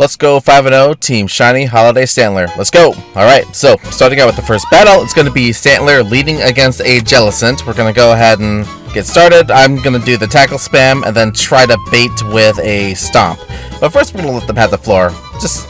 Let's go 5-0, Team Shiny Holiday Stantler. Let's go. Alright, so starting out with the first battle, it's going to be Stantler leading against a Jellicent. We're going to go ahead and get started. I'm going to do the tackle spam and then try to bait with a stomp. But first we're going to let them have the floor. Just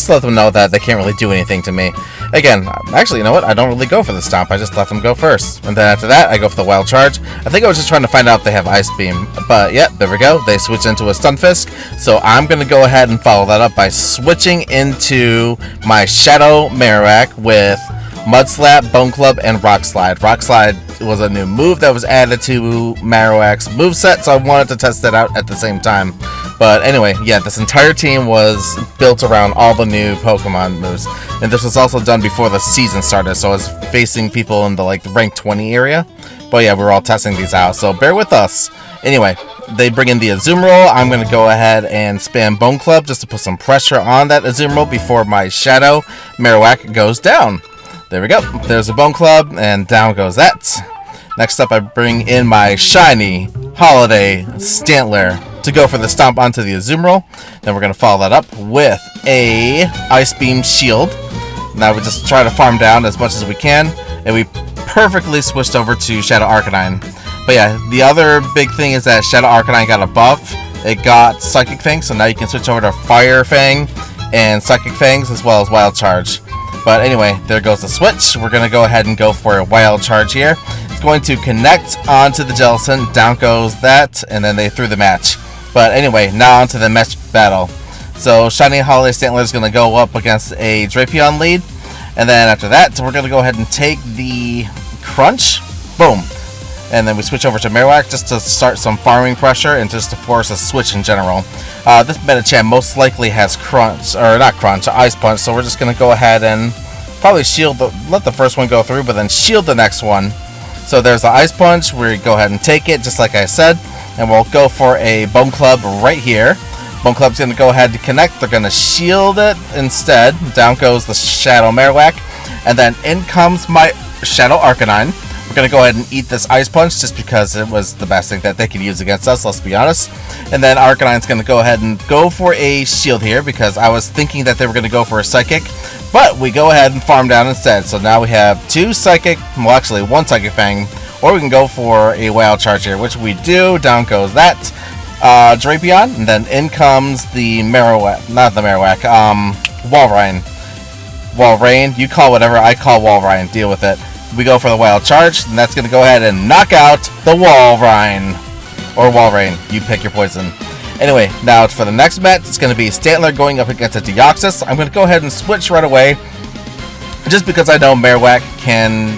let them know that they can't really do anything to me. Again, actually, you know what? I don't really go for the stomp. I just let them go first. And then after that, I go for the wild charge. I think I was just trying to find out if they have Ice Beam. But, yep, there we go. They switch into a Stunfisk. So I'm going to go ahead and follow that up by switching into my Shadow Marowak with Mud Slap, Bone Club, and Rock Slide. Rock Slide was a new move that was added to Marowak's moveset, so I wanted to test that out at the same time. But anyway, yeah, this entire team was built around all the new Pokemon moves. And this was also done before the season started, so I was facing people in the rank 20 area. But yeah, we were all testing these out, so bear with us. Anyway, they bring in the Azumarill. I'm going to go ahead and spam Bone Club just to put some pressure on that Azumarill before my Shadow Marowak goes down. There we go. There's a Bone Club, and down goes that. Next up, I bring in my Shiny Holiday Stantler to go for the stomp onto the Azumarill. Then we're going to follow that up with a Ice Beam Shield. Now we just try to farm down as much as we can, and we perfectly switched over to Shadow Arcanine. But yeah, the other big thing is that Shadow Arcanine got a buff. It got Psychic Fang, so now you can switch over to Fire Fang and Psychic Fangs as well as Wild Charge. But anyway, there goes the switch. We're going to go ahead and go for a Wild Charge here. It's going to connect onto the Jellicent. Down goes that, and then they threw the match. But anyway, now onto the match battle. So Shiny Holiday Stantler is going to go up against a Drapion lead. And then after that, we're going to go ahead and take the Crunch. Boom. And then we switch over to Marowak just to start some farming pressure and just to force a switch in general. This Metachamp most likely has Crunch, or not Crunch, Ice Punch. So we're just going to go ahead and probably shield, let the first one go through, but then shield the next one. So there's the Ice Punch. We go ahead and take it, just like I said. And we'll go for a Bone Club right here. Bone Club's going to go ahead and connect. They're going to shield it instead. Down goes the Shadow Marowak. And then in comes my Shadow Arcanine. We're going to go ahead and eat this Ice Punch just because it was the best thing that they could use against us, let's be honest. And then Arcanine's going to go ahead and go for a shield here because I was thinking that they were going to go for a Psychic. But we go ahead and farm down instead. So now we have two Psychic, well actually one Psychic Fang. Or we can go for a Wild Charge here, which we do. Down goes that Drapion, and then in comes the Marowak, not the Marowak, Walrein. Walrein, you call whatever, I call Walrein. Deal with it. We go for the Wild Charge, and that's going to go ahead and knock out the Walrein. Or Walrein, you pick your poison. Anyway, now for the next match, it's going to be Stantler going up against a Deoxys. I'm going to go ahead and switch right away, just because I know Marowak can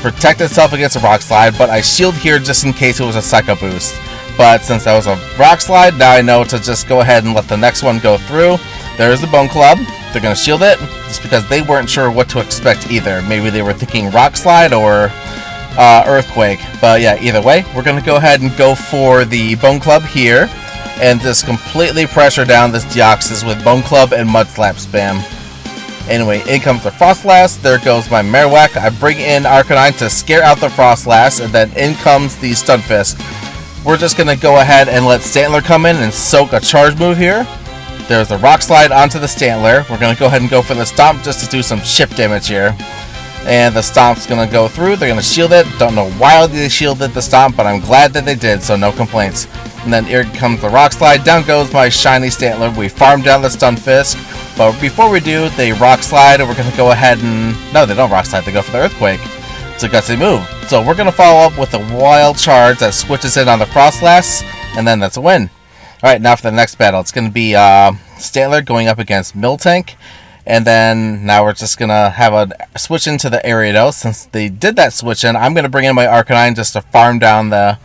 protect itself against a Rock Slide, but I shield here just in case it was a Psycho Boost. But since that was a Rock Slide, now I know to just go ahead and let the next one go through. There's the Bone Club. They're going to shield it just because they weren't sure what to expect either. Maybe they were thinking Rock Slide or Earthquake. But yeah, either way, we're going to go ahead and go for the Bone Club here and just completely pressure down this Deoxys with Bone Club and Mud Slap spam. Anyway, in comes the Frostlass. There goes my Marowak. I bring in Arcanine to scare out the Frostlass, and then in comes the Stunfisk. We're just going to go ahead and let Stantler come in and soak a charge move here. There's the Rock Slide onto the Stantler. We're going to go ahead and go for the Stomp just to do some chip damage here. And the Stomp's going to go through. They're going to shield it. Don't know why they shielded the Stomp, but I'm glad that they did, so no complaints. And then here comes the Rock Slide. Down goes my Shiny Stantler. We farm down the Stunfisk. But before we do, they Rock Slide, and we're going to go ahead and... No, they don't Rock Slide. They go for the Earthquake. It's a gutsy move. So we're going to follow up with a Wild Charge that switches in on the Frostlass, and then that's a win. Alright, now for the next battle. It's going to be Stantler going up against Miltank. And then now we're just going to have a switch into the Ariados. Since they did that switch in, I'm going to bring in my Arcanine just to farm down the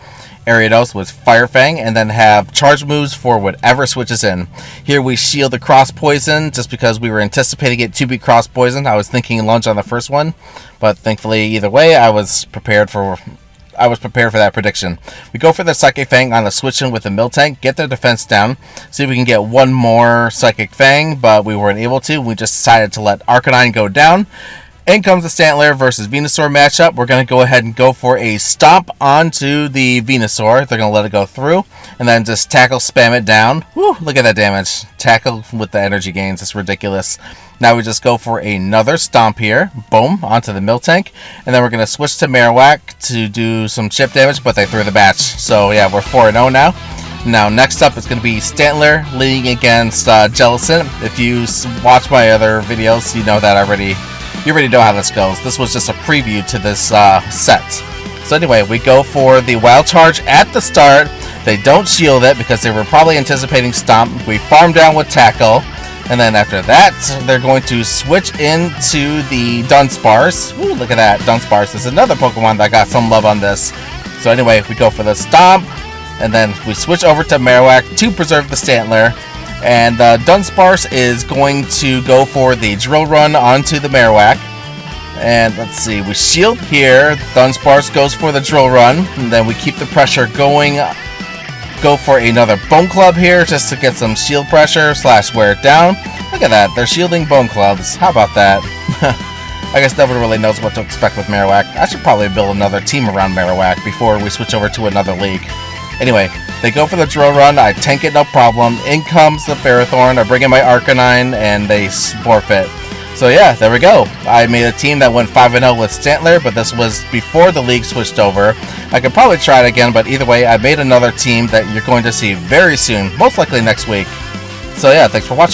Ariados with Fire Fang, and then have charge moves for whatever switches in. Here we shield the Cross Poison just because we were anticipating it to be Cross Poison. I was thinking lunge on the first one, but thankfully either way I was prepared for that prediction. We go for the Psychic Fang on the switch in with the Miltank, get their defense down, see if we can get one more Psychic Fang, but we weren't able to. We just decided to let Arcanine go down. In comes the Stantler versus Venusaur matchup. We're going to go ahead and go for a Stomp onto the Venusaur. They're going to let it go through. And and then just tackle spam it down. Woo, look at that damage. Tackle with the energy gains. It's ridiculous. Now we just go for another stomp here. Boom, onto the Miltank. And then we're going to switch to Marowak to do some chip damage, but they threw the batch. So yeah, we're 4-0 now. Now next up is going to be Stantler leading against Jellicent. If you watch my other videos, you know that you already know how this goes. This was just a preview to this set. So anyway, we go for the Wild Charge at the start. They don't shield it because they were probably anticipating Stomp. We farm down with Tackle. And then after that, they're going to switch into the Dunsparce. Ooh, look at that. Dunsparce is another Pokemon that got some love on this. So anyway, we go for the Stomp. And then we switch over to Marowak to preserve the Stantler. And Dunsparce is going to go for the Drill Run onto the Marowak. And let's see, we shield here. Dunsparce goes for the Drill Run. And then we keep the pressure going. Go for another Bone Club here just to get some shield pressure / wear it down. Look at that, they're shielding Bone Clubs. How about that? I guess nobody really knows what to expect with Marowak. I should probably build another team around Marowak before we switch over to another league. Anyway, they go for the Drill Run. I tank it, no problem. In comes the Ferrothorn. I bring in my Arcanine, and they forfeit. So yeah, there we go. I made a team that went 5-0 with Stantler, but this was before the league switched over. I could probably try it again, but either way, I made another team that you're going to see very soon, most likely next week. So yeah, thanks for watching.